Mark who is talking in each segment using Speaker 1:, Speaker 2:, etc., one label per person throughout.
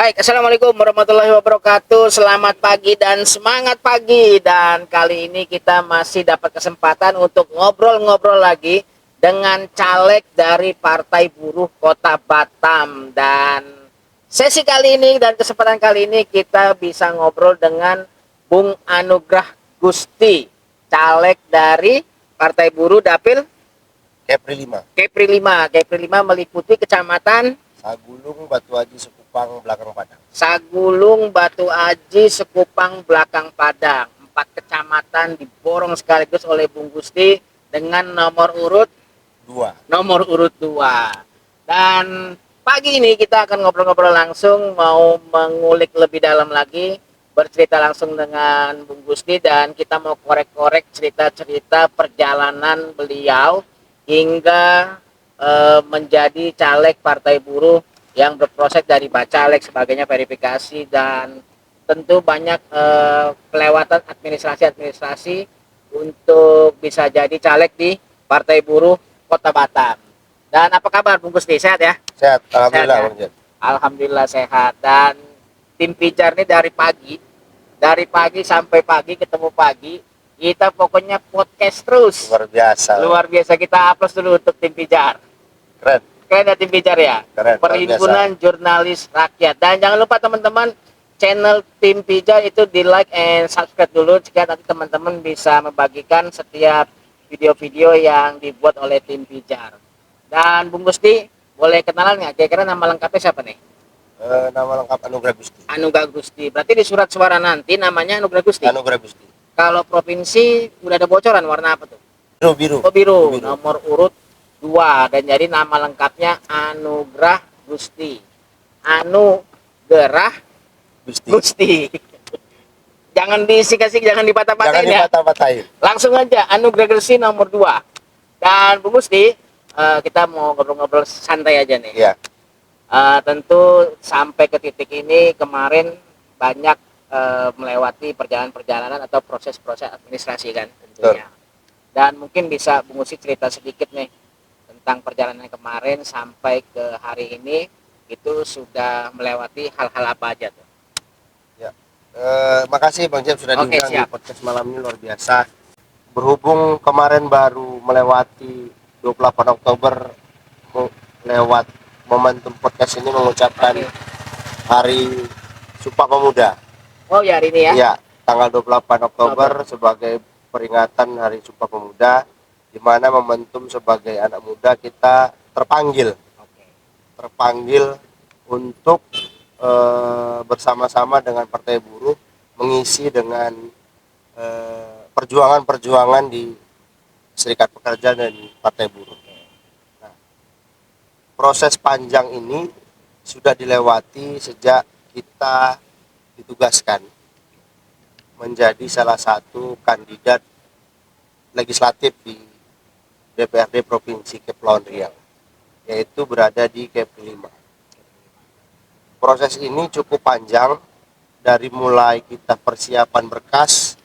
Speaker 1: Baik, assalamualaikum warahmatullahi wabarakatuh. Selamat pagi dan semangat pagi. Dan kali ini kita masih dapat kesempatan untuk ngobrol-ngobrol lagi dengan caleg dari Partai Buruh Kota Batam. Dan sesi kali ini dan kesempatan kali ini kita bisa ngobrol dengan Bung Anugrah Gusti, caleg dari Partai Buruh Dapil
Speaker 2: Kepri 5,
Speaker 1: Kepri 5. Kepri 5 meliputi kecamatan
Speaker 2: Sagulung, Batu Aji, Sekupang, Belakang Padang.
Speaker 1: Sagulung, Batu Aji, Sekupang, Belakang Padang. 4 kecamatan diborong sekaligus oleh Bung Gusti dengan nomor urut 2. Dan pagi ini kita akan ngobrol-ngobrol langsung, mau mengulik lebih dalam lagi, bercerita langsung dengan Bung Gusti, dan kita mau korek-korek cerita-cerita perjalanan beliau hingga menjadi caleg Partai Buruh yang berproses dari bacalek sebagainya, verifikasi, dan tentu banyak kelewatan administrasi untuk bisa jadi caleg di Partai Buruh Kota Batam. Dan apa kabar Bung Gusti? Sehat ya?
Speaker 2: Sehat, alhamdulillah.
Speaker 1: Sehat ya? Alhamdulillah sehat. Dan tim Pijar ini dari pagi sampai pagi, ketemu pagi, kita pokoknya podcast terus. Luar biasa. Kita upload dulu untuk tim Pijar. Keren ya tim Pijar ya.
Speaker 2: Keren,
Speaker 1: Perhimpunan Jurnalis Rakyat. Dan jangan lupa teman-teman, channel tim Pijar itu di like and subscribe dulu, jika nanti teman-teman bisa membagikan setiap video-video yang dibuat oleh tim Pijar. Dan Bung Gusti, boleh kenalan nggak? Kira-kira nama lengkapnya siapa nih?
Speaker 2: Nama lengkap Anugrah Gusti.
Speaker 1: Anugrah Gusti. Berarti di surat suara nanti namanya Anugrah Gusti.
Speaker 2: Anugrah Gusti.
Speaker 1: Kalau provinsi udah ada bocoran warna apa tuh?
Speaker 2: Biru.
Speaker 1: Oh, biru. Nomor urut 2. Dan jadi nama lengkapnya Anugrah Gusti. Anugerah Gusti. Jangan disik-sik, jangan dipatah-patahin ya. Langsung aja Anugrah Gusti nomor 2. Dan Bung Gusti, kita mau ngobrol-ngobrol santai aja nih.
Speaker 2: Iya.
Speaker 1: Tentu sampai ke titik ini kemarin banyak melewati perjalanan-perjalanan atau proses-proses administrasi kan tentunya. Dan mungkin bisa Bung Gusti cerita sedikit nih tentang perjalanan kemarin sampai ke hari ini, itu sudah melewati hal-hal apa aja tuh?
Speaker 2: Ya. Makasih Bang Jeb sudah diundang di podcast malam ini, luar biasa. Berhubung kemarin baru melewati 28 Oktober, lewat momentum podcast ini mengucapkan Hari Sumpah Pemuda.
Speaker 1: Oh ya, hari ini ya?
Speaker 2: Iya, tanggal 28 Oktober sebagai peringatan Hari Sumpah Pemuda, di mana momentum sebagai anak muda kita terpanggil untuk bersama-sama dengan Partai Buruh mengisi dengan perjuangan-perjuangan di Serikat Pekerja dan Partai Buruh. Nah, proses panjang ini sudah dilewati sejak kita ditugaskan menjadi salah satu kandidat legislatif di DPRD Provinsi Kepulauan Riau, yaitu berada di Kepri 5. Proses ini cukup panjang, dari mulai kita persiapan berkas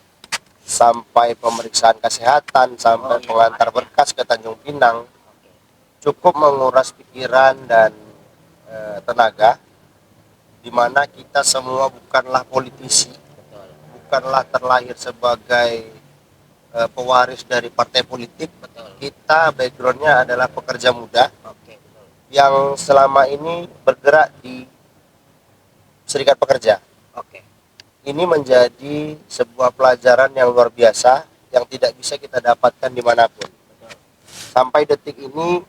Speaker 2: sampai pemeriksaan kesehatan sampai pengantar berkas ke Tanjung Pinang, cukup menguras pikiran dan tenaga, di mana kita semua bukanlah politisi, bukanlah terlahir sebagai pewaris dari partai politik. Kita backgroundnya adalah pekerja muda yang selama ini bergerak di Serikat Pekerja. Ini menjadi sebuah pelajaran yang luar biasa yang tidak bisa kita dapatkan dimanapun. Sampai detik ini,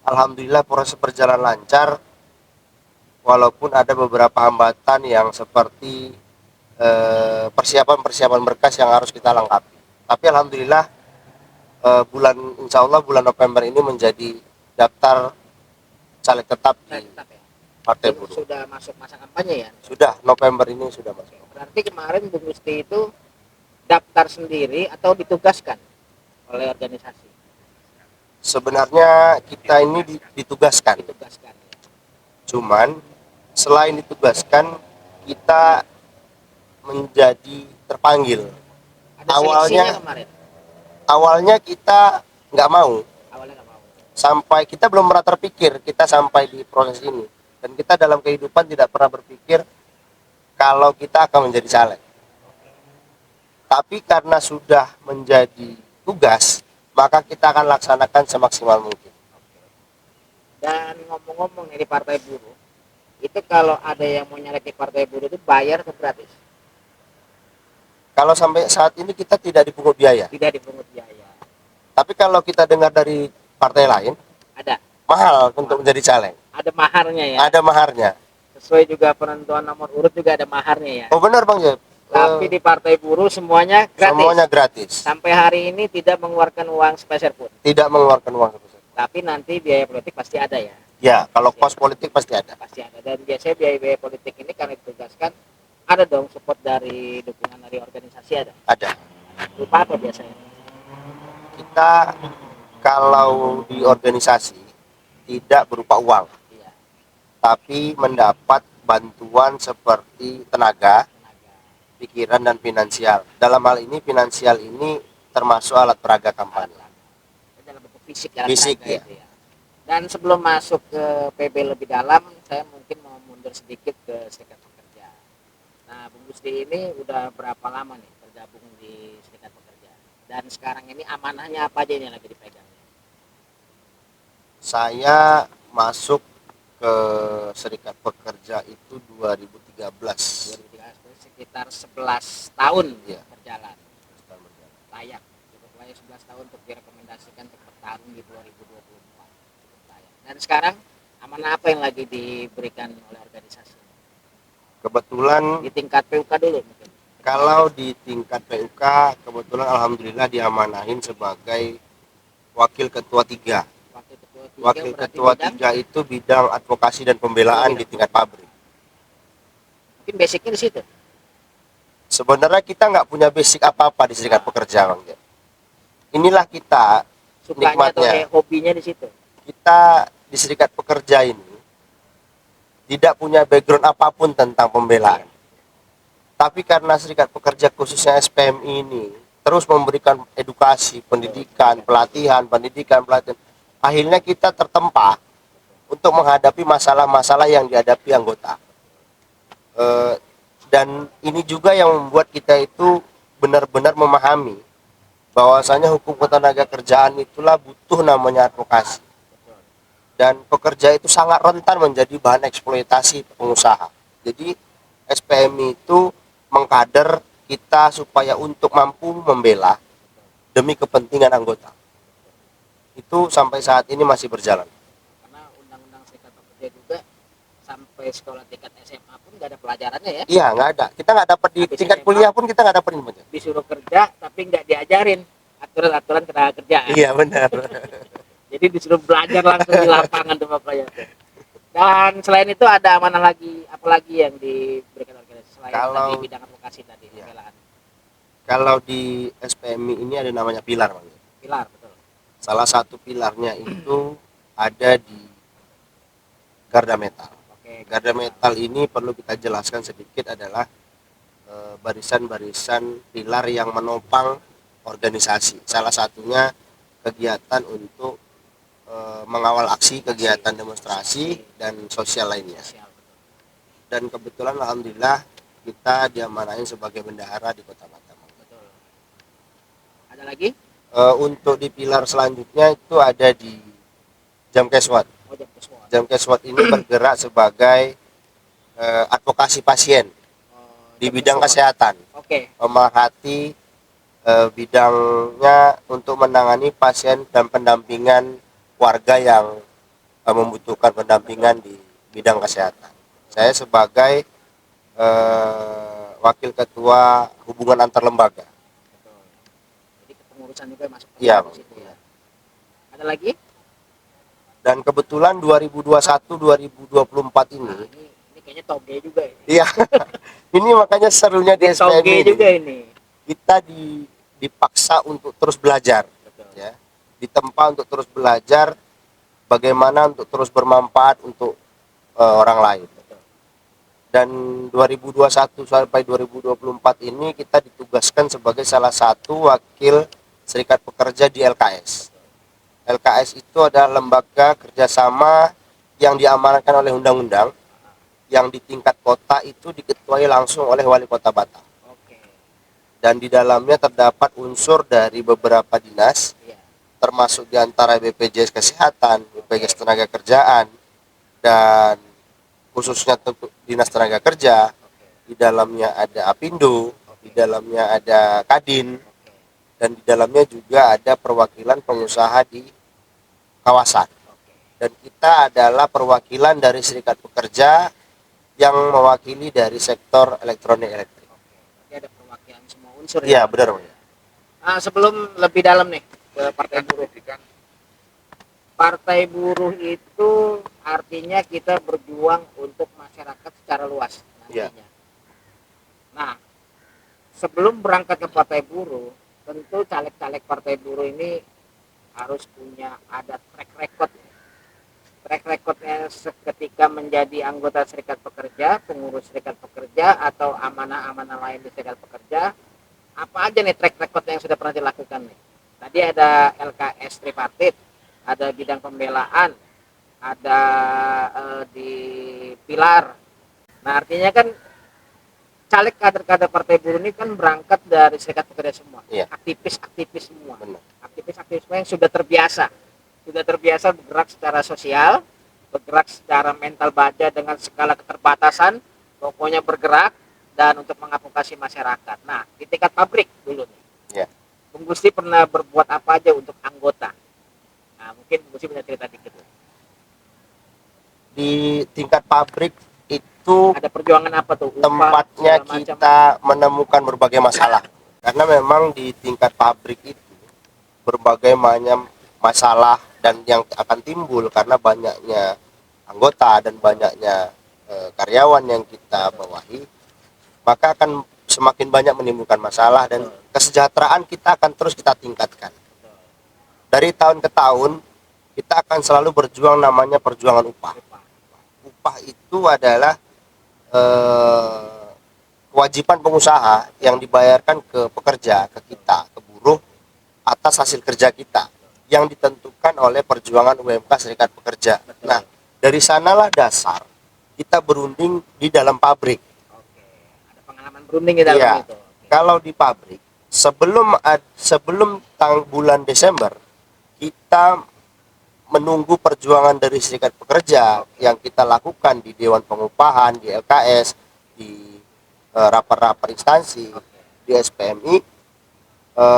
Speaker 2: alhamdulillah proses berjalan lancar, walaupun ada beberapa hambatan yang seperti persiapan berkas yang harus kita lengkapi. Tapi alhamdulillah insya Allah bulan November ini menjadi daftar caleg tetap di Partai Buruh.
Speaker 1: Sudah masuk masa kampanye ya?
Speaker 2: Sudah, November ini sudah masuk.
Speaker 1: Berarti kemarin Bung Gusti itu daftar sendiri atau ditugaskan oleh organisasi?
Speaker 2: Sebenarnya kita ini ditugaskan. Cuman selain ditugaskan, kita menjadi terpanggil. Awalnya kita nggak mau. Sampai kita belum pernah terpikir kita sampai di proses ini. Dan kita dalam kehidupan tidak pernah berpikir kalau kita akan menjadi caleg. Tapi karena sudah menjadi tugas, maka kita akan laksanakan semaksimal mungkin.
Speaker 1: Dan ngomong-ngomong nih di Partai Buruh, itu kalau ada yang mau nyalek di Partai Buruh itu bayar atau gratis?
Speaker 2: Kalau sampai saat ini kita tidak dipungut biaya.
Speaker 1: Tidak dipungut biaya.
Speaker 2: Tapi kalau kita dengar dari partai lain,
Speaker 1: Ada.
Speaker 2: mahal untuk menjadi caleg.
Speaker 1: Ada maharnya ya.
Speaker 2: Ada maharnya.
Speaker 1: Sesuai juga penentuan nomor urut juga ada maharnya ya.
Speaker 2: Oh benar Bang Jeb.
Speaker 1: Tapi di Partai Buruh semuanya gratis.
Speaker 2: Semuanya gratis.
Speaker 1: Sampai hari ini tidak mengeluarkan uang sepeser pun.
Speaker 2: Tidak mengeluarkan uang sebesar.
Speaker 1: Tapi nanti biaya politik pasti ada ya.
Speaker 2: Ya, kalau kos politik pasti ada.
Speaker 1: Pasti ada. Dan biasanya biaya politik ini karena ditugaskan ada dong support dari dukungan dari organisasi ada.
Speaker 2: Ada.
Speaker 1: Lupa apa biasanya?
Speaker 2: Kita kalau di organisasi tidak berupa uang,
Speaker 1: Iya.
Speaker 2: tapi mendapat bantuan seperti tenaga,
Speaker 1: Tenaga.
Speaker 2: pikiran dan finansial. Dalam hal ini finansial ini termasuk alat peraga kampanye.
Speaker 1: Dalam bentuk fisik ya.
Speaker 2: Fisik,
Speaker 1: tenaga
Speaker 2: ya.
Speaker 1: itu ya. Dan sebelum masuk ke PB lebih dalam, saya mungkin mau mundur sedikit ke Serikat Pekerja. Nah, Bung Gusti ini udah berapa lama nih tergabung di Serikat Pekerja? Dan sekarang ini amanahnya apa aja ini yang lagi dipegang?
Speaker 2: Saya masuk ke Serikat Pekerja itu 2013.
Speaker 1: 2013, sekitar 11 tahun
Speaker 2: Iya.
Speaker 1: berjalan. Layak. Cukup layak 11 tahun untuk direkomendasikan untuk bertarung di 2024. Cukup layak. Dan sekarang amanah apa yang lagi diberikan oleh organisasi?
Speaker 2: Kebetulan
Speaker 1: Di tingkat PUK dulu mungkin.
Speaker 2: kalau di tingkat PUK kebetulan alhamdulillah diamanahin sebagai wakil ketua 3. Wakil
Speaker 1: berarti
Speaker 2: ketua
Speaker 1: bidang,
Speaker 2: 3 itu bidang advokasi dan pembelaan di tingkat pabrik.
Speaker 1: mungkin basicnya di situ.
Speaker 2: Sebenarnya kita nggak punya basic apa-apa di Serikat Pekerja, Bang. Inilah kita
Speaker 1: Sukanya atau
Speaker 2: nikmatnya.
Speaker 1: hobinya di situ.
Speaker 2: Kita di Serikat Pekerja ini tidak punya background apapun tentang pembelaan. Tapi karena Serikat Pekerja khususnya SPMI ini terus memberikan edukasi, pendidikan, pelatihan, akhirnya kita tertempa untuk menghadapi masalah-masalah yang dihadapi anggota. Dan ini juga yang membuat kita itu benar-benar memahami bahwasanya hukum ketenaga kerjaan itulah butuh namanya advokasi. Dan pekerja itu sangat rentan menjadi bahan eksploitasi pengusaha. Jadi SPMI itu mengkader kita supaya untuk mampu membela demi kepentingan anggota. Itu sampai saat ini masih berjalan.
Speaker 1: Karena undang-undang Serikat Pekerja juga sampai sekolah tingkat SMA pun nggak ada pelajarannya ya.
Speaker 2: Iya, nggak ada. Kita nggak dapat di
Speaker 1: Habis
Speaker 2: tingkat
Speaker 1: SMA,
Speaker 2: kuliah pun kita nggak dapat ilmu.
Speaker 1: Disuruh kerja tapi nggak diajarin aturan-aturan tenaga kerjaan.
Speaker 2: Iya benar.
Speaker 1: Jadi disuruh belajar langsung di lapangan tuh Bapak ya. Dan selain itu ada amanah lagi, apalagi yang diberikan organisasi selain
Speaker 2: Kalau-
Speaker 1: tadi bidang advokasi tadi,
Speaker 2: Iya.
Speaker 1: pembelaan.
Speaker 2: Kalau di SPMI ini ada namanya pilar, Bang.
Speaker 1: Pilar betul.
Speaker 2: Salah satu pilarnya itu ada di Garda Metal.
Speaker 1: Oke.
Speaker 2: Garda Metal ini perlu kita jelaskan sedikit adalah barisan-barisan pilar yang menopang organisasi. Salah satunya kegiatan untuk mengawal aksi, kegiatan demonstrasi dan sosial lainnya.
Speaker 1: Sosial, betul.
Speaker 2: Dan kebetulan alhamdulillah kita diamanahin sebagai bendahara di Kota Batam.
Speaker 1: Betul. Ada lagi?
Speaker 2: Untuk di pilar selanjutnya itu ada di Jamkeswat.
Speaker 1: Oh, jam keswat.
Speaker 2: Jamkeswat ini bergerak sebagai advokasi pasien
Speaker 1: Oh,
Speaker 2: di
Speaker 1: jam
Speaker 2: bidang
Speaker 1: keswat.
Speaker 2: kesehatan,
Speaker 1: Oke.
Speaker 2: pemerhati bidangnya untuk menangani pasien dan pendampingan warga yang membutuhkan pendampingan di bidang kesehatan. Saya sebagai wakil ketua hubungan antar lembaga.
Speaker 1: Betul. Jadi kepengurusan juga masuk ke
Speaker 2: Iya,
Speaker 1: situ ya. Ada lagi?
Speaker 2: Dan kebetulan 2021-2024
Speaker 1: Nah,
Speaker 2: ini,
Speaker 1: ini kayaknya toge juga ini.
Speaker 2: iya, ini makanya serunya di
Speaker 1: Ini toge
Speaker 2: SPMI
Speaker 1: juga
Speaker 2: ini.
Speaker 1: ini.
Speaker 2: Kita dipaksa untuk terus belajar,
Speaker 1: Betul.
Speaker 2: ya, ditempa untuk terus belajar bagaimana untuk terus bermanfaat untuk orang lain.
Speaker 1: Betul.
Speaker 2: Dan 2021 sampai 2024 ini kita ditugaskan sebagai salah satu wakil Serikat Pekerja di LKS. LKS itu adalah lembaga kerjasama yang diamanatkan oleh undang-undang, yang di tingkat kota itu diketuai langsung oleh wali kota Batam.
Speaker 1: Oke.
Speaker 2: Dan di dalamnya terdapat unsur dari beberapa dinas,
Speaker 1: Iya.
Speaker 2: termasuk diantara BPJS Kesehatan, BPJS Tenaga Kerjaan, dan khususnya tentu Dinas Tenaga Kerja.
Speaker 1: Oke.
Speaker 2: Di dalamnya ada Apindo, di
Speaker 1: Oke.
Speaker 2: dalamnya ada Kadin,
Speaker 1: Oke.
Speaker 2: dan di dalamnya juga ada perwakilan pengusaha di kawasan.
Speaker 1: Oke.
Speaker 2: Dan kita adalah perwakilan dari serikat pekerja yang mewakili dari sektor elektronik elektrik.
Speaker 1: Oke. Berarti ada perwakilan semua unsur
Speaker 2: Iya,
Speaker 1: ya.
Speaker 2: benar.
Speaker 1: Sebelum lebih dalam nih ke Partai Buruh. Partai Buruh itu artinya kita berjuang untuk masyarakat secara luas
Speaker 2: Iya.
Speaker 1: nantinya. Nah, sebelum berangkat ke Partai Buruh, tentu caleg-caleg Partai Buruh ini harus punya ada track record. Track recordnya ketika menjadi anggota serikat pekerja, pengurus serikat pekerja, atau amanah-amanah lain di serikat pekerja. Apa aja nih track record yang sudah pernah dilakukan nih? Tadi ada LKS tripartit, ada bidang pembelaan, ada di pilar. Nah, artinya kan caleg kader-kader Partai Buruh ini kan berangkat dari serikat pekerja semua.
Speaker 2: Iya.
Speaker 1: Aktivis-aktivis semua.
Speaker 2: Benar.
Speaker 1: Aktivis-aktivis semua yang sudah terbiasa bergerak secara sosial, bergerak secara mental baja dengan segala keterbatasan, pokoknya bergerak dan untuk mengadvokasi masyarakat. Nah, di tingkat pabrik dulu nih.
Speaker 2: Iya.
Speaker 1: Bung Gusti pernah berbuat apa aja untuk anggota? Nah, mungkin Bung Gusti punya cerita dikit.
Speaker 2: Di tingkat pabrik itu
Speaker 1: Ada perjuangan apa tuh? Upah,
Speaker 2: tempatnya
Speaker 1: segala macam.
Speaker 2: kita menemukan berbagai masalah. Karena memang di tingkat pabrik itu berbagai macam masalah dan yang akan timbul karena banyaknya anggota dan banyaknya karyawan yang kita bawahi, maka akan semakin banyak menimbulkan masalah dan kesejahteraan kita akan terus kita tingkatkan. Dari tahun ke tahun kita akan selalu berjuang namanya perjuangan upah. Upah itu adalah kewajiban pengusaha yang dibayarkan ke pekerja, ke kita, ke buruh atas hasil kerja kita yang ditentukan oleh perjuangan UMK Serikat Pekerja.
Speaker 1: Betul.
Speaker 2: Nah, dari sanalah dasar kita berunding di dalam pabrik.
Speaker 1: Oke, ada pengalaman berunding di dalam
Speaker 2: Iya.
Speaker 1: itu. Oke.
Speaker 2: Kalau di pabrik sebelum bulan Desember kita menunggu perjuangan dari serikat pekerja yang kita lakukan di Dewan Pengupahan, di LKS, di rapat-rapat instansi, di SPMI.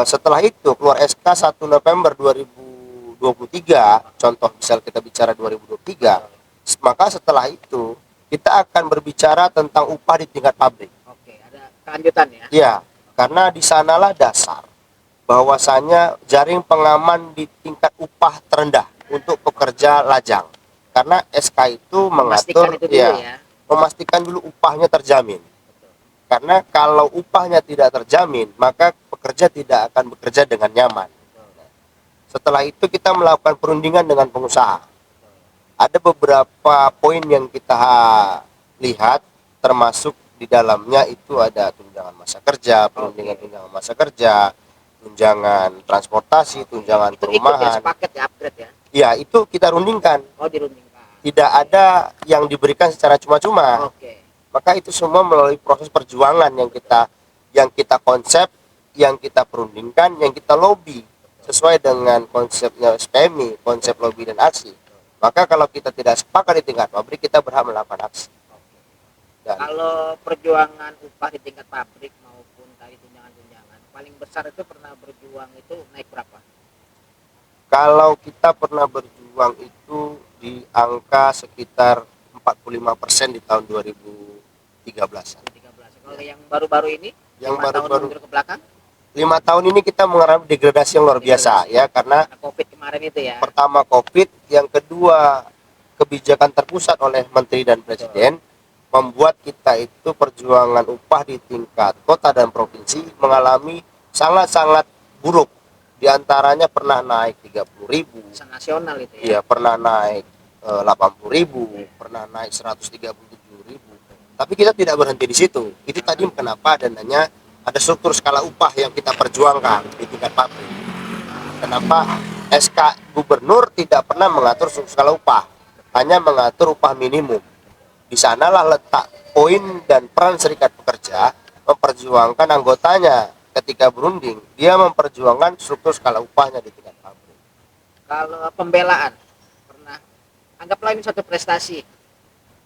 Speaker 2: Setelah itu keluar SK 1 November 2023, contoh misal kita bicara 2023, maka setelah itu kita akan berbicara tentang upah di tingkat pabrik.
Speaker 1: Oke, ada kelanjutan ya.
Speaker 2: Ya, karena di sanalah dasar bahwasanya jaring pengaman di tingkat upah terendah untuk pekerja lajang. Karena SK itu
Speaker 1: Memastikan
Speaker 2: mengatur
Speaker 1: itu dulu ya.
Speaker 2: memastikan dulu upahnya terjamin. Karena kalau upahnya tidak terjamin, maka pekerja tidak akan bekerja dengan nyaman. Setelah itu kita melakukan perundingan dengan pengusaha. Ada beberapa poin yang kita lihat, termasuk di dalamnya itu ada tunjangan masa kerja, perundingan tunjangan masa kerja, tunjangan transportasi, tunjangan
Speaker 1: Itu ikut ya
Speaker 2: perumahan.
Speaker 1: sepaket ya, upgrade ya.
Speaker 2: Ya, itu kita rundingkan.
Speaker 1: Oh, dirundingkan.
Speaker 2: Tidak ada yang diberikan secara cuma-cuma.
Speaker 1: Oke.
Speaker 2: Maka itu semua melalui proses perjuangan yang kita konsep, yang kita perundingkan, yang kita lobby sesuai dengan konsepnya SPMI, konsep lobby dan aksi. Maka kalau kita tidak sepakat di tingkat pabrik, kita berhak melakukan aksi. Dan
Speaker 1: Kalau perjuangan upah di tingkat pabrik maupun tadi tunjangan-tunjangan, paling besar itu pernah berjuang itu naik berapa?
Speaker 2: kalau kita pernah berjuang itu di angka sekitar 45% di tahun 2013.
Speaker 1: 13. Kalau yang baru-baru ini,
Speaker 2: Yang
Speaker 1: 5 tahun
Speaker 2: baru-baru
Speaker 1: mundur ke belakang,
Speaker 2: 5 tahun ini kita mengalami degradasi yang luar biasa ya, karena
Speaker 1: karena COVID kemarin itu ya.
Speaker 2: pertama COVID, yang kedua kebijakan terpusat oleh menteri dan presiden membuat kita itu perjuangan upah di tingkat kota dan provinsi mengalami sangat-sangat buruk. Di antaranya pernah naik 30.000,
Speaker 1: Nasional itu ya.
Speaker 2: iya pernah naik 80.000, pernah naik 137.000. Tapi kita tidak berhenti di situ. Itu tadi kenapa adanya ada struktur skala upah yang kita perjuangkan di tingkat pabrik. Kenapa SK Gubernur tidak pernah mengatur struktur skala upah, hanya mengatur upah minimum. Di sanalah letak poin dan peran serikat pekerja memperjuangkan anggotanya ketika berunding. Dia memperjuangkan struktur skala upahnya di tingkat pabrik.
Speaker 1: Kalau pembelaan, pernah, anggaplah ini suatu prestasi.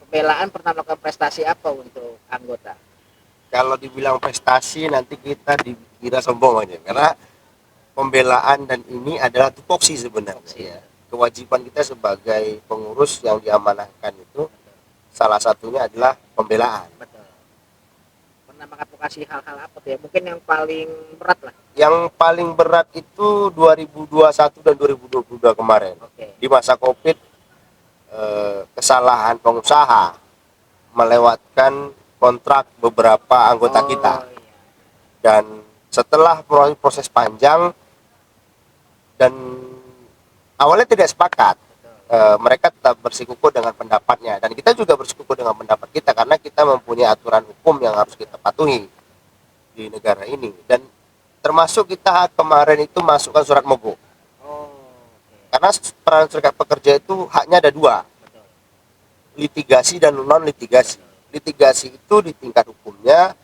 Speaker 1: Pembelaan pernah melakukan prestasi apa untuk anggota?
Speaker 2: Kalau dibilang prestasi nanti kita dikira sombong aja, karena pembelaan dan ini adalah tupoksi sebenarnya. Ya. Kewajiban kita sebagai pengurus yang diamanahkan itu salah satunya adalah pembelaan.
Speaker 1: Betul. Pernah mengadvokasi hal-hal apa tuh ya? Mungkin yang paling berat lah.
Speaker 2: Yang paling berat itu 2021 dan 2022 kemarin.
Speaker 1: Oke.
Speaker 2: Di masa Covid, kesalahan pengusaha melewatkan kontrak beberapa anggota kita.
Speaker 1: Iya.
Speaker 2: Dan setelah proses panjang dan awalnya tidak sepakat, mereka tetap bersikukuh dengan pendapatnya, dan kita juga bersikukuh dengan pendapat kita karena kita mempunyai aturan hukum yang harus kita patuhi di negara ini. Dan termasuk kita kemarin itu masukkan surat mogok. Karena peran serikat pekerja itu haknya ada dua, litigasi dan non litigasi. Litigasi itu di tingkat hukumnya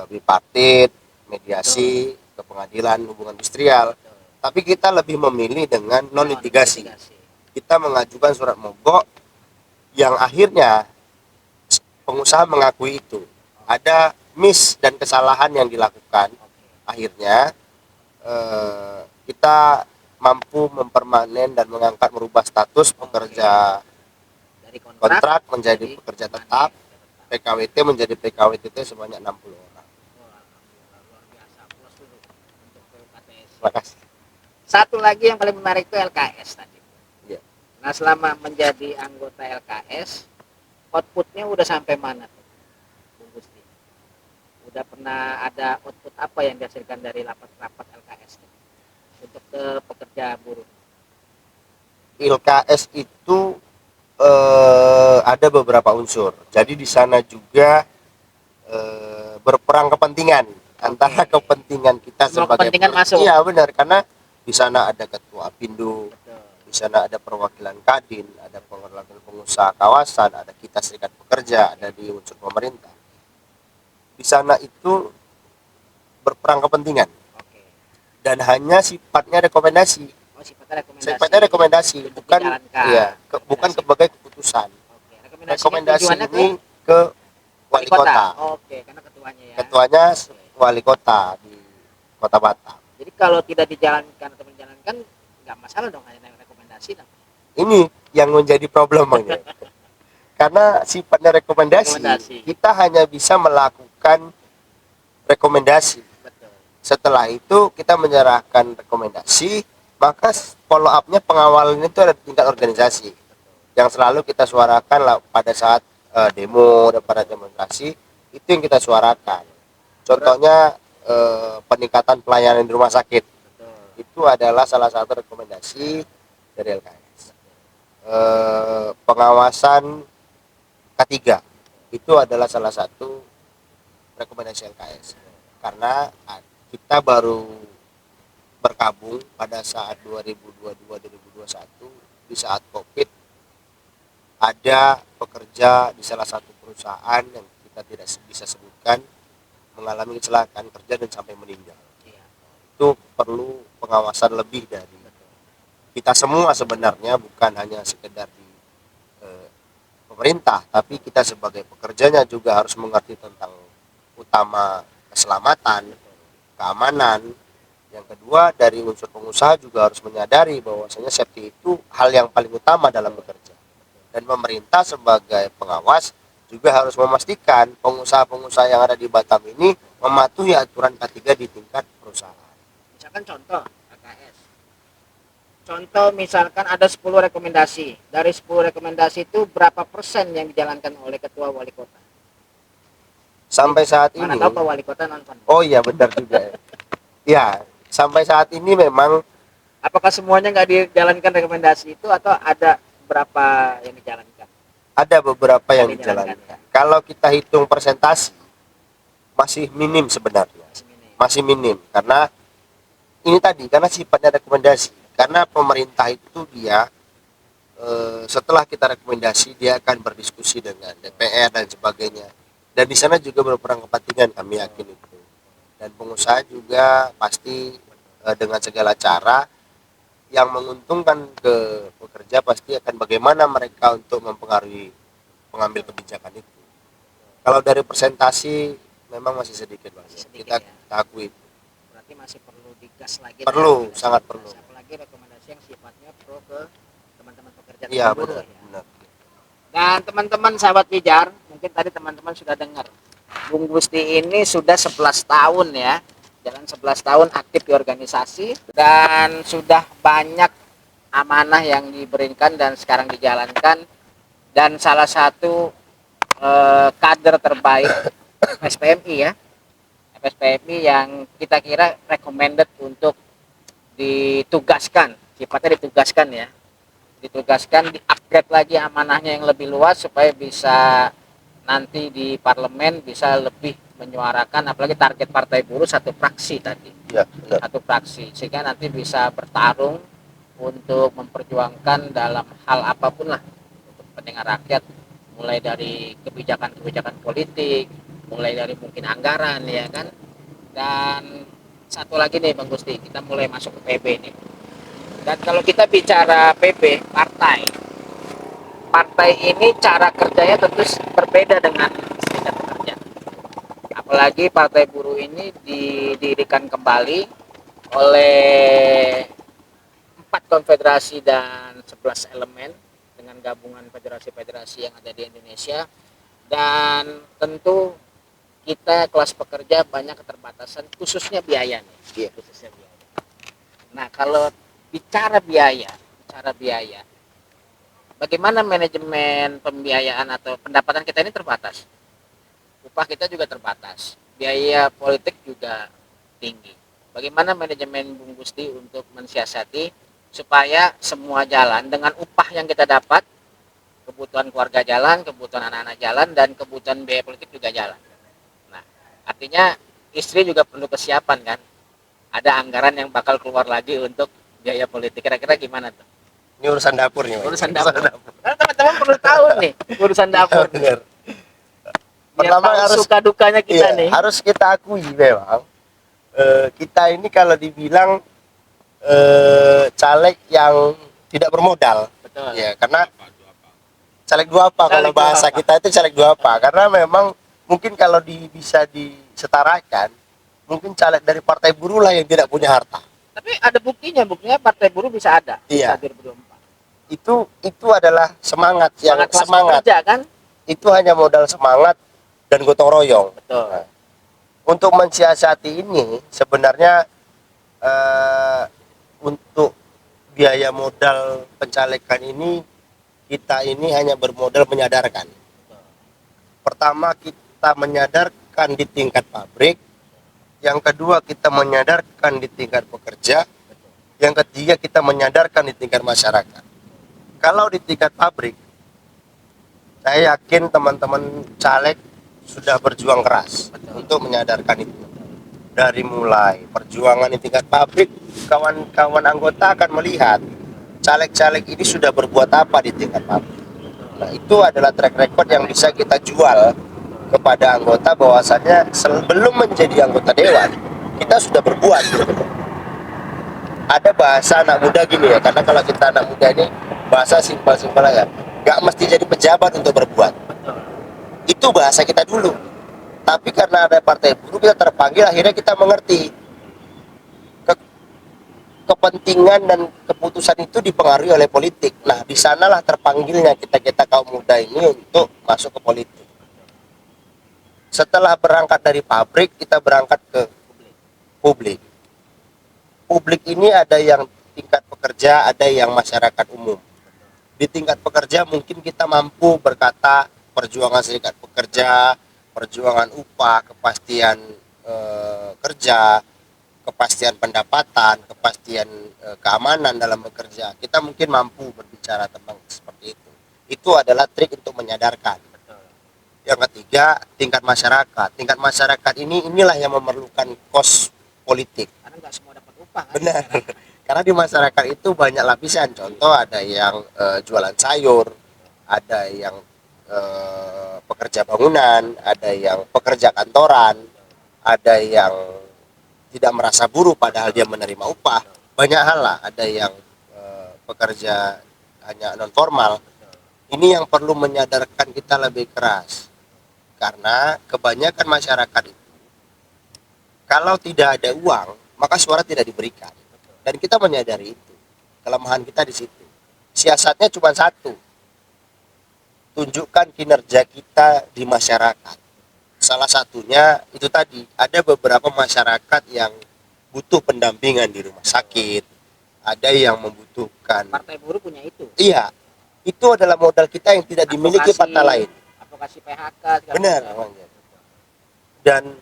Speaker 2: bipartit, mediasi, ke pengadilan hubungan industrial. Tapi kita lebih memilih dengan non litigasi. Kita mengajukan surat mogok yang akhirnya pengusaha mengakui itu ada miss dan kesalahan yang dilakukan. Akhirnya kita mampu mempermanen dan mengangkat, merubah status pekerja
Speaker 1: Dari
Speaker 2: kontrak menjadi pekerja tetap, PKWT menjadi PKWTT sebanyak 60 orang.
Speaker 1: Luar biasa. Plus dulu untuk PUKTS.
Speaker 2: Terima kasih.
Speaker 1: Satu lagi yang paling menarik itu LKS tadi.
Speaker 2: Iya.
Speaker 1: Nah, selama menjadi anggota LKS, outputnya udah sampai mana tuh, Bung Gusti? Udah pernah ada output apa yang dihasilkan dari rapat-rapat LKS tuh, untuk ke pekerja buruh?
Speaker 2: LKS itu ada beberapa unsur. Jadi di sana juga berperang kepentingan antara kepentingan kita
Speaker 1: Semua
Speaker 2: sebagai
Speaker 1: kepentingan masuk.
Speaker 2: Iya benar, karena di sana ada ketua Apindo,
Speaker 1: Betul.
Speaker 2: di sana ada perwakilan Kadin, ada perwakilan pengusaha kawasan, ada kita serikat pekerja, ada di unsur pemerintah. Di sana itu berperang kepentingan.
Speaker 1: Oke.
Speaker 2: Dan hanya sifatnya rekomendasi.
Speaker 1: Oh, sifatnya
Speaker 2: Rekomendasi,
Speaker 1: untuk
Speaker 2: bukan
Speaker 1: dijalankan.
Speaker 2: iya, bukan sebagai keputusan.
Speaker 1: Oke.
Speaker 2: Rekomendasi
Speaker 1: tujuannya
Speaker 2: ini ke wali kota.
Speaker 1: Oke, karena ketuanya ya.
Speaker 2: Ketuanya wali kota di Kota Batam.
Speaker 1: Jadi kalau tidak dijalankan atau menjalankan, nggak masalah dong, hanya rekomendasi dong.
Speaker 2: Ini yang menjadi problem, Bang. Karena sifatnya rekomendasi, kita hanya bisa melakukan rekomendasi.
Speaker 1: Betul.
Speaker 2: Setelah itu kita menyerahkan rekomendasi, maka follow up-nya, pengawalan itu ada di tingkat organisasi. Yang selalu kita suarakan pada saat demo dan pada demonstrasi, itu yang kita suarakan. Contohnya peningkatan pelayanan di rumah sakit.
Speaker 1: Betul.
Speaker 2: Itu adalah salah satu rekomendasi dari LKS. Pengawasan K3 itu adalah salah satu rekomendasi LKS, karena kita baru bergabung pada saat 2022-2021 di saat Covid. Ada pekerja di salah satu perusahaan yang kita tidak bisa sebutkan mengalami kecelakaan kerja dan sampai meninggal.
Speaker 1: Iya.
Speaker 2: Itu perlu pengawasan lebih dari kita semua sebenarnya, bukan hanya sekedar di pemerintah, tapi kita sebagai pekerjanya juga harus mengerti tentang utama keselamatan, keamanan. Yang kedua, dari unsur pengusaha juga harus menyadari bahwasanya safety itu hal yang paling utama dalam bekerja. Dan pemerintah sebagai pengawas juga harus memastikan pengusaha-pengusaha yang ada di Batam ini mematuhi aturan K3 di tingkat perusahaan.
Speaker 1: Misalkan contoh AKS. Contoh misalkan ada 10 rekomendasi. Dari 10 rekomendasi itu berapa persen yang dijalankan oleh ketua wali kota?
Speaker 2: Sampai saat ini.
Speaker 1: Mana tahu Pak Wali Kota nonton.
Speaker 2: Oh iya, benar juga. Ya, sampai saat ini memang.
Speaker 1: Apakah semuanya nggak dijalankan rekomendasi itu, atau ada berapa yang dijalankan?
Speaker 2: Ada beberapa yang dijalankan. Kalau kita hitung persentase, masih minim sebenarnya. Masih minim, karena ini tadi, karena sifatnya rekomendasi. Karena pemerintah itu dia setelah kita rekomendasi dia akan berdiskusi dengan DPR dan sebagainya, dan di sana juga berperan kepentingan, kami yakin itu. Dan pengusaha juga pasti dengan segala cara yang menguntungkan ke pekerja pasti akan bagaimana mereka untuk mempengaruhi pengambil kebijakan itu. Kalau dari presentasi memang masih sedikit, Bang. Kita akui.
Speaker 1: Berarti masih perlu digas lagi.
Speaker 2: Perlu, sangat perlu.
Speaker 1: Apalagi rekomendasi yang sifatnya pro ke teman-teman pekerja.
Speaker 2: Iya, benar.
Speaker 1: Dan teman-teman sahabat Pijar, mungkin tadi teman-teman sudah dengar, Bung Gusti ini sudah 11 tahun ya, jalan 11 tahun aktif di organisasi, dan sudah banyak amanah yang diberikan dan sekarang dijalankan, dan salah satu kader terbaik FSPMI ya, FSPMI yang kita kira recommended untuk ditugaskan, sifatnya ditugaskan ya, di-upgrade lagi amanahnya yang lebih luas supaya bisa nanti di parlemen bisa lebih menyuarakan, apalagi target partai buruh satu fraksi tadi
Speaker 2: ya,
Speaker 1: satu fraksi, sehingga nanti bisa bertarung untuk memperjuangkan dalam hal apapun lah untuk kepentingan rakyat, mulai dari kebijakan-kebijakan politik, mulai dari mungkin anggaran ya kan. Dan satu lagi nih Bang Gusti, kita mulai masuk ke PB nih. Dan kalau kita bicara PB, partai ini cara kerjanya tentu berbeda dengan serikat pekerja. Apalagi partai buruh ini didirikan kembali oleh 4 konfederasi dan 11 elemen dengan gabungan federasi-federasi yang ada di Indonesia. Dan tentu kita kelas pekerja banyak keterbatasan, khususnya biaya nih. Khususnya biaya. Nah, kalau bicara biaya, bagaimana manajemen pembiayaan atau pendapatan kita ini terbatas, upah kita juga terbatas, biaya politik juga tinggi. Bagaimana manajemen Bung Gusti untuk mensiasati supaya semua jalan dengan upah yang kita dapat, kebutuhan keluarga jalan, kebutuhan anak-anak jalan, dan kebutuhan biaya politik juga jalan. Nah, artinya istri juga perlu kesiapan kan, ada anggaran yang bakal keluar lagi untuk biaya politik. Kira-kira gimana tuh?
Speaker 2: Ini urusan dapur nih,
Speaker 1: urusan dapur. Nah, teman-teman perlu tahu nih urusan dapur.
Speaker 2: Benar.
Speaker 1: Pertama harus suka dukanya kita nih.
Speaker 2: Harus kita akui memang kita ini kalau dibilang caleg yang tidak bermodal.
Speaker 1: Betul.
Speaker 2: Ya, karena caleg dua apa kalau bahasa kita itu caleg dua apa? Karena memang mungkin kalau bisa disetarakan, mungkin caleg dari partai buruh lah yang tidak punya harta.
Speaker 1: Tapi ada buktinya partai buruh bisa ada.
Speaker 2: Iya. Itu adalah semangat
Speaker 1: kerja, kan?
Speaker 2: Itu hanya modal semangat dan gotong royong.
Speaker 1: Betul.
Speaker 2: Nah, untuk mensiasati ini sebenarnya untuk biaya modal pencalekan ini kita ini hanya bermodal menyadarkan. Pertama, kita menyadarkan di tingkat pabrik. Yang kedua, kita menyadarkan di tingkat pekerja. Yang ketiga, kita menyadarkan di tingkat masyarakat. Kalau di tingkat pabrik, saya yakin teman-teman caleg sudah berjuang keras untuk menyadarkan itu. Dari mulai perjuangan di tingkat pabrik, kawan-kawan anggota akan melihat caleg-caleg ini sudah berbuat apa di tingkat pabrik. Nah, itu adalah track record yang bisa kita jual kepada anggota, bahwasannya sebelum menjadi anggota dewan kita sudah berbuat. Ada bahasa anak muda gini ya, karena kalau kita anak muda ini bahasa simpel-simpel aja, nggak mesti jadi pejabat untuk berbuat. Itu bahasa kita dulu. Tapi karena ada partai buruh kita terpanggil, akhirnya kita mengerti kepentingan dan keputusan itu dipengaruhi oleh politik. Nah, di sanalah terpanggilnya kita kaum muda ini untuk masuk ke politik. Setelah berangkat dari pabrik, kita berangkat ke publik. Publik ini ada yang tingkat pekerja, ada yang masyarakat umum. Di tingkat pekerja mungkin kita mampu berkata perjuangan serikat pekerja, perjuangan upah, kepastian kerja, kepastian pendapatan, kepastian keamanan dalam bekerja. Kita mungkin mampu berbicara tentang seperti itu. Itu adalah trik untuk menyadarkan. Yang ketiga, tingkat masyarakat. Tingkat masyarakat inilah yang memerlukan kos politik.
Speaker 1: Karena nggak semua dapat upah. Kan?
Speaker 2: Benar. Karena Karena di masyarakat itu banyak lapisan. Contoh ada yang jualan sayur, ada yang pekerja bangunan, ada yang pekerja kantoran, ada yang tidak merasa buruh padahal dia menerima upah. Banyak hal lah, ada yang pekerja hanya non formal. Ini yang perlu menyadarkan kita lebih keras. Karena kebanyakan masyarakat itu kalau tidak ada uang, maka suara tidak diberikan. Dan kita menyadari itu. Kelemahan kita di situ. Siasatnya cuma satu. Tunjukkan kinerja kita di masyarakat. Salah satunya itu tadi, ada beberapa masyarakat yang butuh pendampingan di rumah sakit. Ada yang membutuhkan.
Speaker 1: Partai buruh punya itu.
Speaker 2: Iya, itu adalah modal kita yang tidak dimiliki partai lain.
Speaker 1: Advokasi PHK.
Speaker 2: Benar. Dan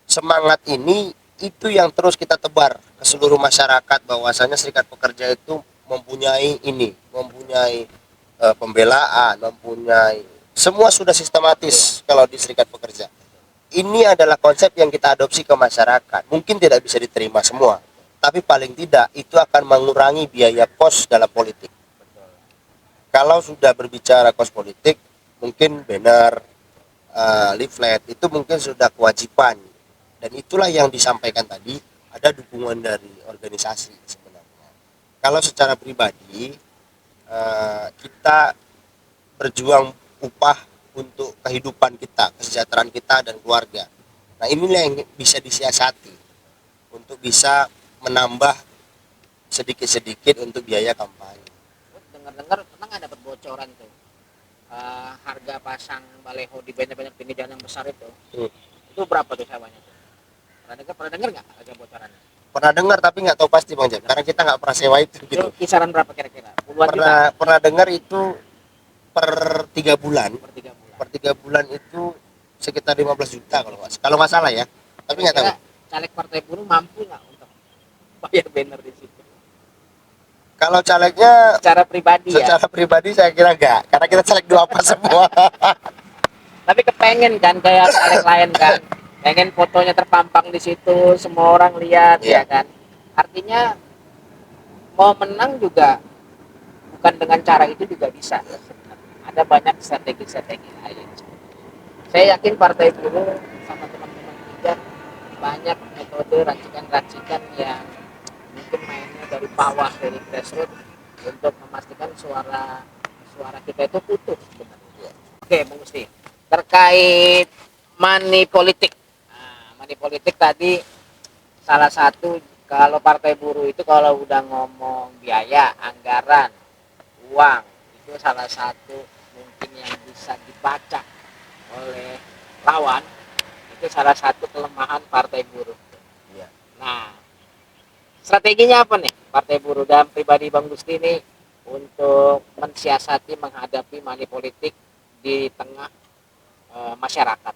Speaker 2: semangat ini itu yang terus kita tebar ke seluruh masyarakat bahwasanya serikat pekerja itu mempunyai pembelaan, mempunyai semua sudah sistematis kalau di serikat pekerja. Ini adalah konsep yang kita adopsi ke masyarakat. Mungkin tidak bisa diterima semua, tapi paling tidak itu akan mengurangi biaya kos dalam politik. Kalau sudah berbicara kos politik, mungkin banner, leaflet itu mungkin sudah kewajiban. Dan itulah yang disampaikan tadi, ada dukungan dari organisasi sebenarnya. Kalau secara pribadi, kita berjuang upah untuk kehidupan kita, kesejahteraan kita dan keluarga. Nah inilah yang bisa disiasati untuk bisa menambah sedikit-sedikit untuk biaya kampanye.
Speaker 1: Dengar-dengar pernah nggak dapat bocoran tuh harga pasang baleho di banyak-banyak pinggir jalan yang besar itu? Itu berapa tuh sewanya? Pernah dengar nggak harga bocorannya?
Speaker 2: Pernah dengar tapi nggak tahu pasti Bang Jeb, karena kita nggak pernah sewa itu gitu.
Speaker 1: Itu kisaran berapa kira-kira? Puluhan juta?
Speaker 2: Pernah dengar itu per 3 bulan.
Speaker 1: Per
Speaker 2: 3
Speaker 1: 3 bulan.
Speaker 2: bulan itu sekitar 15 juta kalau nggak salah ya. Tapi nggak tahu.
Speaker 1: Caleg partai buruh mampu nggak untuk bayar banner di situ?
Speaker 2: Kalau calegnya
Speaker 1: Secara pribadi
Speaker 2: secara pribadi saya kira enggak, karena kita caleg dua apa semua.
Speaker 1: Tapi kepengen kan kayak caleg lain kan, pengen fotonya terpampang di situ, semua orang lihat ya kan. Artinya mau menang juga bukan dengan cara itu juga bisa. Ada banyak strategi-strategi lain. Saya yakin partai buruh sama teman-teman juga banyak metode racikan-racikan yang mungkin mainnya dari bawah, dari grassroots untuk memastikan suara kita itu utuh sebenarnya. Oke, Bung Gusti, terkait money politik. Nah, money politik tadi salah satu, kalau partai buruh itu kalau udah ngomong biaya, anggaran, uang, itu salah satu mungkin yang bisa dibaca oleh lawan, itu salah satu kelemahan partai buruh. Nah, strateginya apa nih partai buruh dan pribadi Bang Gusti ini untuk mensiasati menghadapi money politik di tengah masyarakat?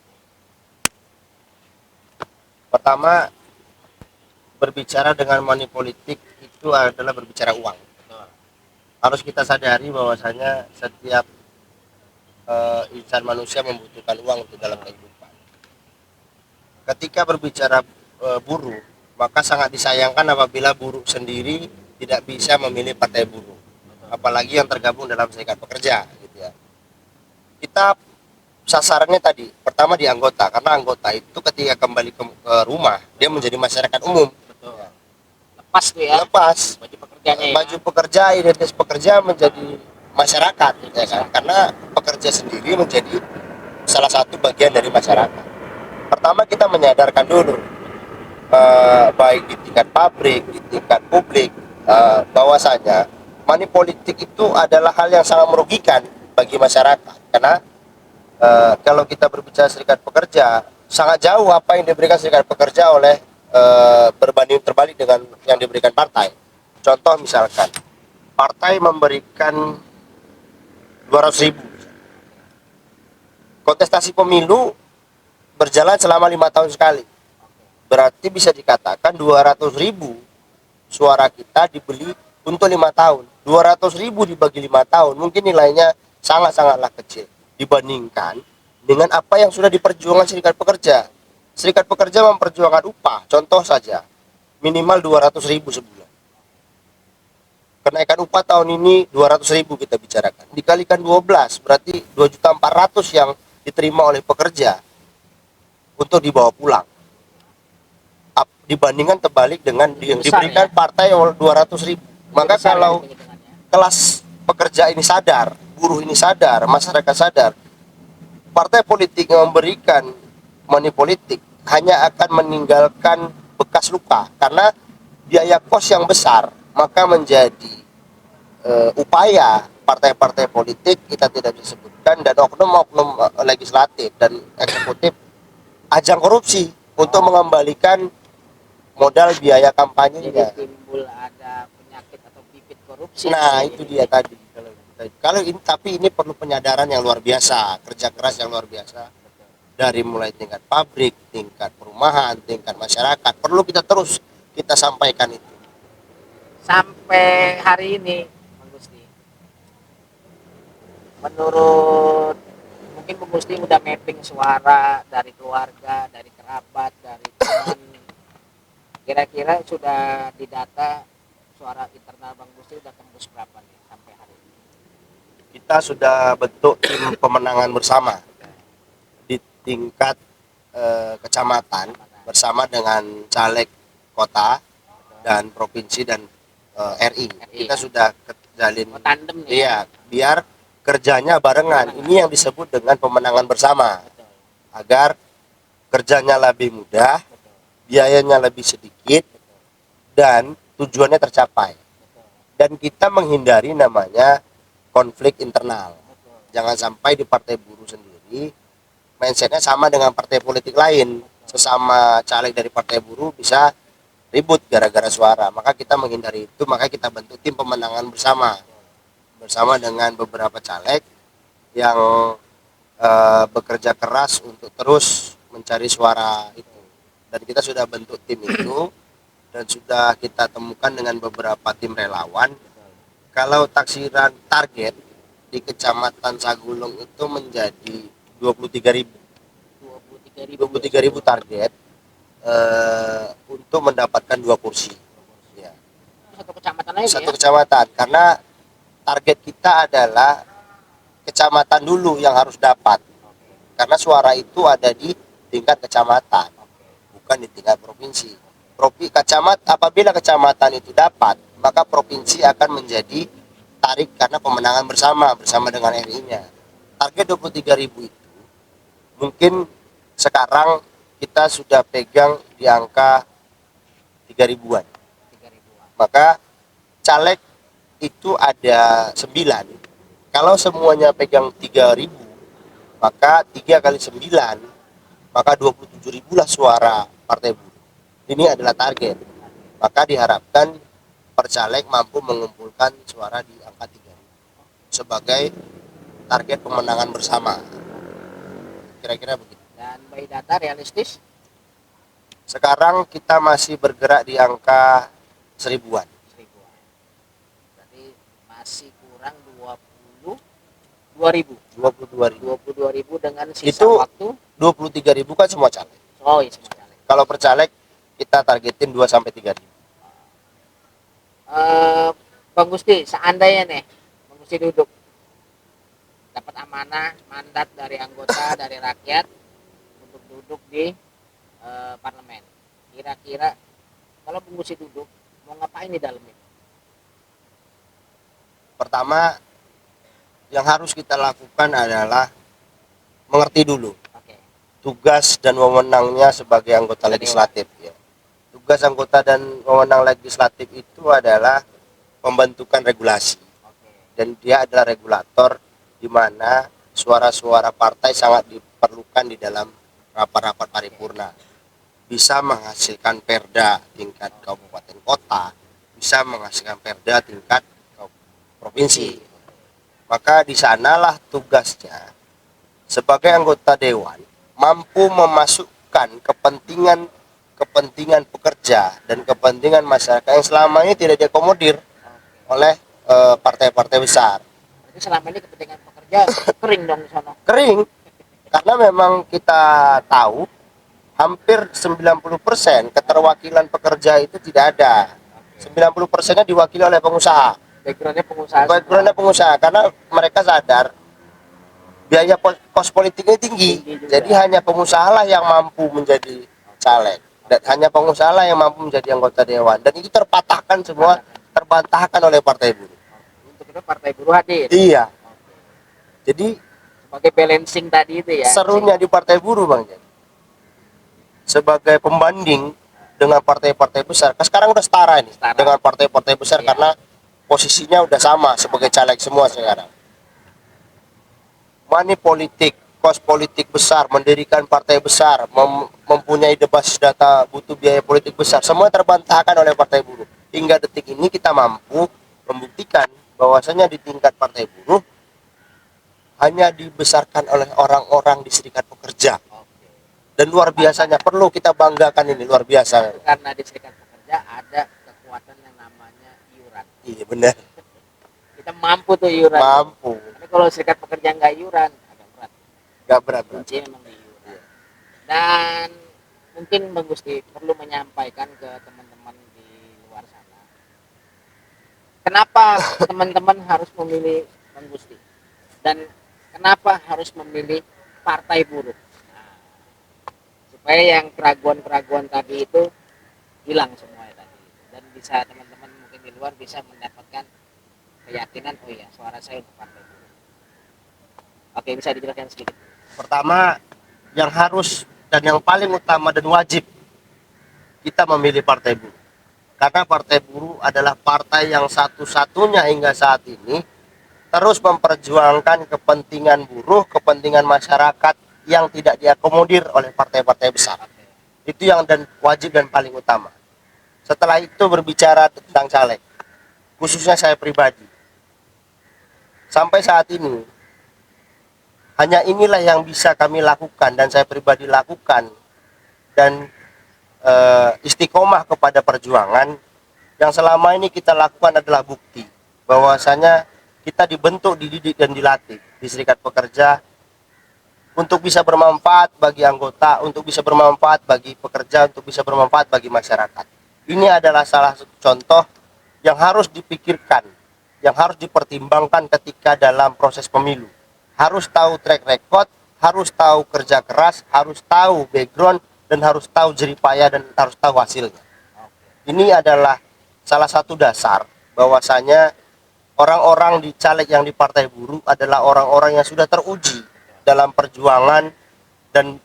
Speaker 2: Pertama, berbicara dengan money politik itu adalah berbicara uang. Harus kita sadari bahwasanya setiap insan manusia membutuhkan uang untuk dalam kehidupan. Ketika berbicara buruh, maka sangat disayangkan apabila buruh sendiri tidak bisa memilih partai buruh, apalagi yang tergabung dalam serikat pekerja gitu ya. Kita sasarannya tadi pertama di anggota, karena anggota itu ketika kembali ke rumah dia menjadi masyarakat umum.
Speaker 1: Betul. Lepas tuh ya.
Speaker 2: Lepas
Speaker 1: baju pekerjanya ya.
Speaker 2: baju pekerja, identitas pekerja menjadi masyarakat ya kan, karena pekerja sendiri menjadi salah satu bagian dari masyarakat. Pertama kita menyadarkan dulu baik di tingkat pabrik, di tingkat publik, bahwasanya money politik itu adalah hal yang sangat merugikan bagi masyarakat. Karena kalau kita berbicara serikat pekerja, sangat jauh apa yang diberikan serikat pekerja oleh berbanding terbalik dengan yang diberikan partai. Contoh misalkan partai memberikan 200.000, kontestasi pemilu berjalan selama 5 tahun sekali, berarti bisa dikatakan 200.000 suara kita dibeli untuk 5 tahun. 200.000 dibagi 5 tahun mungkin nilainya sangat-sangatlah kecil dibandingkan dengan apa yang sudah diperjuangkan serikat pekerja. Serikat pekerja memperjuangkan upah, contoh saja minimal 200.000 sebulan. Kenaikan upah tahun ini 200.000 kita bicarakan. Dikalikan 12 berarti 2.400.000 yang diterima oleh pekerja untuk dibawa pulang. Dibandingkan terbalik dengan yang diberikan partai 200.000. Maka kalau kelas pekerja ini sadar, buruh ini sadar, masyarakat sadar, partai politik yang memberikan money politik hanya akan meninggalkan bekas luka karena biaya kos yang besar, maka menjadi upaya partai-partai politik, kita tidak bisa sebutkan, dan oknum-oknum legislatif dan eksekutif ajang korupsi untuk mengembalikan modal biaya kampanyenya.
Speaker 1: Jadi timbul ada penyakit atau bibit korupsi.
Speaker 2: Nah, itu dia tadi. Kalau ini, tapi ini perlu penyadaran yang luar biasa, kerja keras yang luar biasa. Dari mulai tingkat pabrik, tingkat perumahan, tingkat masyarakat, perlu kita sampaikan itu.
Speaker 1: Sampai hari ini, Bang Gusti, menurut mungkin Bang Gusti udah mapping suara dari keluarga, dari kerabat, dari teman, kira-kira sudah didata suara internal Bang Gusti udah tembus berapa nih sampai hari ini?
Speaker 2: Kita sudah bentuk tim pemenangan bersama di tingkat kecamatan bersama dengan caleg kota dan provinsi dan RI. Kita sudah jalin
Speaker 1: tandem nih.
Speaker 2: Iya, biar kerjanya barengan. Ini yang disebut dengan pemenangan bersama. Agar kerjanya lebih mudah, biayanya lebih sedikit, dan tujuannya tercapai. Dan kita menghindari namanya konflik internal. Jangan sampai di partai buruh sendiri mindsetnya sama dengan partai politik lain. Sesama caleg dari partai buruh bisa ribut gara-gara suara. Maka kita menghindari itu, maka kita bentuk tim pemenangan bersama dengan beberapa caleg yang bekerja keras untuk terus mencari suara itu. Dan kita sudah bentuk tim itu dan sudah kita temukan dengan beberapa tim relawan. Kalau taksiran target di Kecamatan Sagulung itu menjadi 23.000 target untuk mendapatkan 2 kursi. Ya.
Speaker 1: Satu kecamatan aja.
Speaker 2: Satu kecamatan, karena target kita adalah kecamatan dulu yang harus dapat. Karena suara itu ada di tingkat kecamatan, bukan di tingkat provinsi. Apabila kecamatan itu dapat, maka provinsi akan menjadi tarik karena pemenangan bersama dengan RI-nya. Target 23.000 itu mungkin sekarang kita sudah pegang di angka 3.000-an. Maka caleg itu ada 9. Kalau semuanya pegang 3.000, maka 3 kali 9, maka 27.000 lah suara partai buruh. Ini adalah target. Maka diharapkan per caleg mampu mengumpulkan suara di angka 3.000 sebagai target pemenangan bersama. Kira-kira begitu.
Speaker 1: Dan by data realistis?
Speaker 2: Sekarang kita masih bergerak di angka 1.000-an.
Speaker 1: Berarti masih kurang 22.000 dengan sisa
Speaker 2: itu
Speaker 1: waktu
Speaker 2: 23.000 kan semua caleg.
Speaker 1: Oh iya, semua caleg.
Speaker 2: Kalau per caleg kita targetin 2 sampai 3.000.
Speaker 1: Bang Gusti, seandainya nih Bang Gusti duduk dapat amanah mandat dari anggota dari rakyat untuk duduk di parlemen, kira-kira kalau Bang Gusti duduk mau ngapain di dalam itu?
Speaker 2: Pertama yang harus kita lakukan adalah mengerti dulu tugas dan wewenangnya sebagai anggota legislatif. Ya. Tugas anggota dan wewenang legislatif itu adalah pembentukan regulasi. Dan dia adalah regulator di mana suara-suara partai sangat diperlukan di dalam rapat-rapat paripurna. Bisa menghasilkan perda tingkat kabupaten kota, bisa menghasilkan perda tingkat provinsi. Maka di sanalah tugasnya sebagai anggota dewan mampu memasukkan kepentingan pekerja dan kepentingan masyarakat yang selama ini tidak diakomodir oleh partai-partai besar.
Speaker 1: Berarti selama ini kepentingan pekerja kering dong di sana.
Speaker 2: Kering, karena memang kita tahu hampir 90% keterwakilan pekerja itu tidak ada. 90%-nya diwakili oleh pengusaha.
Speaker 1: Backgroundnya
Speaker 2: pengusaha karena mereka sadar biaya kos politiknya tinggi. Jadi hanya pengusaha lah yang mampu menjadi caleg dan hanya pengusaha lah yang mampu menjadi anggota dewan, dan itu terbantahkan oleh partai buruh.
Speaker 1: Untuk itu partai buruh hadir.
Speaker 2: Iya. Jadi
Speaker 1: sebagai balancing tadi itu ya.
Speaker 2: Serunya di partai buruh Bang Jen, sebagai pembanding dengan partai-partai besar. Sekarang udah setara ini dengan partai-partai besar karena posisinya udah sama sebagai caleg semua sekarang. Money politik, kos politik besar, mendirikan partai besar, mempunyai basis data, butuh biaya politik besar, semua terbantahkan oleh partai buruh. Hingga detik ini kita mampu membuktikan bahwasanya di tingkat partai buruh hanya dibesarkan oleh orang-orang di serikat pekerja. Dan luar biasanya, perlu kita banggakan ini, luar biasa.
Speaker 1: Karena di serikat pekerja ada kekuatan yang namanya iuran.
Speaker 2: Iya benar.
Speaker 1: Kita mampu tuh iuran.
Speaker 2: Mampu.
Speaker 1: Tapi kalau serikat pekerja nggak iuran, agak berat.
Speaker 2: Nggak berat.
Speaker 1: Kunci memang di iuran. Dan mungkin Bang Gusti perlu menyampaikan ke teman-teman di luar sana. Kenapa teman-teman harus memilih Bang Gusti? Dan kenapa harus memilih partai buruh? Supaya yang keraguan-keraguan tadi itu hilang semua tadi, dan bisa teman-teman mungkin di luar bisa mendapatkan keyakinan, oh iya suara saya untuk partai buruh. Oke, bisa dijelaskan sedikit?
Speaker 2: Pertama, yang harus dan yang paling utama dan wajib kita memilih partai buruh, karena partai buruh adalah partai yang satu-satunya hingga saat ini terus memperjuangkan kepentingan buruh, kepentingan masyarakat yang tidak diakomodir oleh partai-partai besar. Itu yang dan wajib dan paling utama. Setelah itu berbicara tentang caleg, khususnya saya pribadi, sampai saat ini hanya inilah yang bisa kami lakukan dan saya pribadi lakukan, dan istiqomah kepada perjuangan yang selama ini kita lakukan adalah bukti bahwasanya kita dibentuk, dididik dan dilatih di serikat pekerja untuk bisa bermanfaat bagi anggota, untuk bisa bermanfaat bagi pekerja, untuk bisa bermanfaat bagi masyarakat. Ini adalah salah satu contoh yang harus dipikirkan, yang harus dipertimbangkan ketika dalam proses pemilu. Harus tahu track record, harus tahu kerja keras, harus tahu background, dan harus tahu jeripaya dan harus tahu hasilnya. Ini adalah salah satu dasar bahwasanya orang-orang di caleg yang di partai buruh adalah orang-orang yang sudah teruji dalam perjuangan dan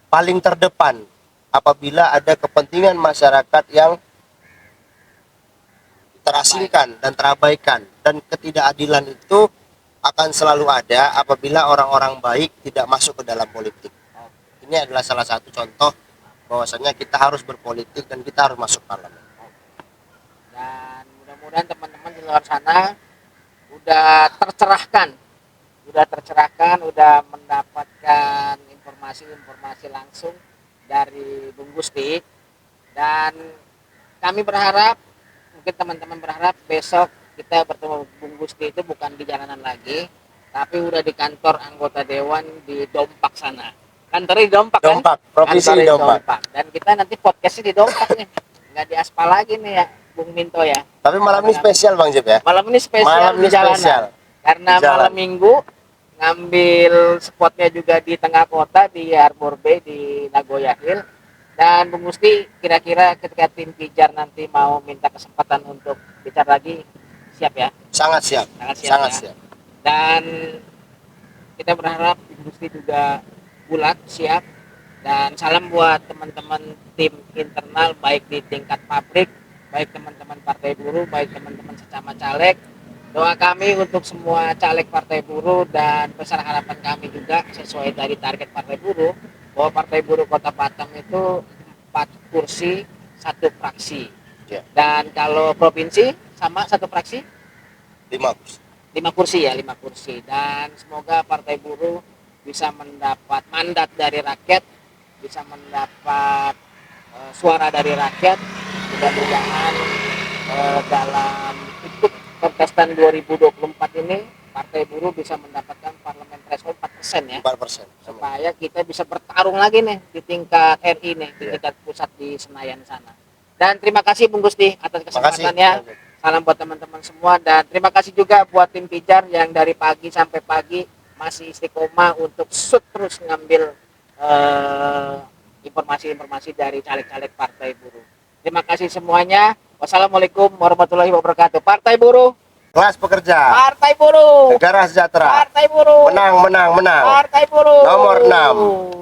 Speaker 2: paling terdepan apabila ada kepentingan masyarakat yang terasingkan dan terabaikan, dan ketidakadilan itu akan selalu ada apabila orang-orang baik tidak masuk ke dalam politik. Ini adalah salah satu contoh bahwasanya kita harus berpolitik dan kita harus masuk parlemen.
Speaker 1: Dan mudah-mudahan teman-teman di luar sana udah tercerahkan, udah mendapatkan informasi langsung dari Bung Gusti. Dan kami berharap, mungkin teman-teman berharap besok kita bertemu Bung Gusti itu bukan di jalanan lagi, tapi udah di kantor anggota dewan di Dompak sana. Kantornya di Dompak kan?
Speaker 2: Provinsi di Dompak.
Speaker 1: Dan kita nanti podcastnya di Dompak nih, nggak di aspal lagi nih ya, Bung Minto ya.
Speaker 2: Tapi malam ini spesial Bang Jeb ya?
Speaker 1: Malam ini spesial di jalanan. Karena malam minggu ngambil spotnya juga di tengah kota di Arbor Bay di Nagoya Hill. Dan Bung Gusti kira-kira ketika tim Pijar nanti mau minta kesempatan untuk bicara lagi, siap ya?
Speaker 2: Sangat siap.
Speaker 1: Siap. Dan kita berharap Bung Gusti juga bulat siap, dan salam buat teman-teman tim internal baik di tingkat pabrik, baik teman-teman partai buruh, baik teman-teman sesama caleg. Doa kami untuk semua caleg partai buruh, dan besar harapan kami juga sesuai dari target partai buruh bahwa partai buruh Kota Batam itu 4 kursi 1 fraksi. Dan kalau provinsi sama 1 fraksi
Speaker 2: 5 kursi.
Speaker 1: 5 kursi ya, 5 kursi. Dan semoga partai buruh bisa mendapat mandat dari rakyat, bisa mendapat suara dari rakyat. Mudah-mudahan dalam ikut kontestan 2024 ini partai buruh bisa mendapatkan parlemen threshold 4% ya.
Speaker 2: 4%.
Speaker 1: Supaya kita bisa bertarung lagi nih di tingkat RI nih, di tingkat pusat di Senayan sana. Dan terima kasih Bung Gusti atas kesempatannya. Salam buat teman-teman semua dan terima kasih juga buat tim Pijar yang dari pagi sampai pagi masih istiqomah untuk terus ngambil informasi-informasi dari caleg-caleg Partai Buruh. Terima kasih semuanya. Wassalamualaikum warahmatullahi wabarakatuh. Partai Buruh,
Speaker 2: Kelas pekerja,
Speaker 1: Partai Buruh,
Speaker 2: negara sejahtera,
Speaker 1: Partai Buruh,
Speaker 2: menang, menang, menang.
Speaker 1: Partai Buruh
Speaker 2: Nomor 6.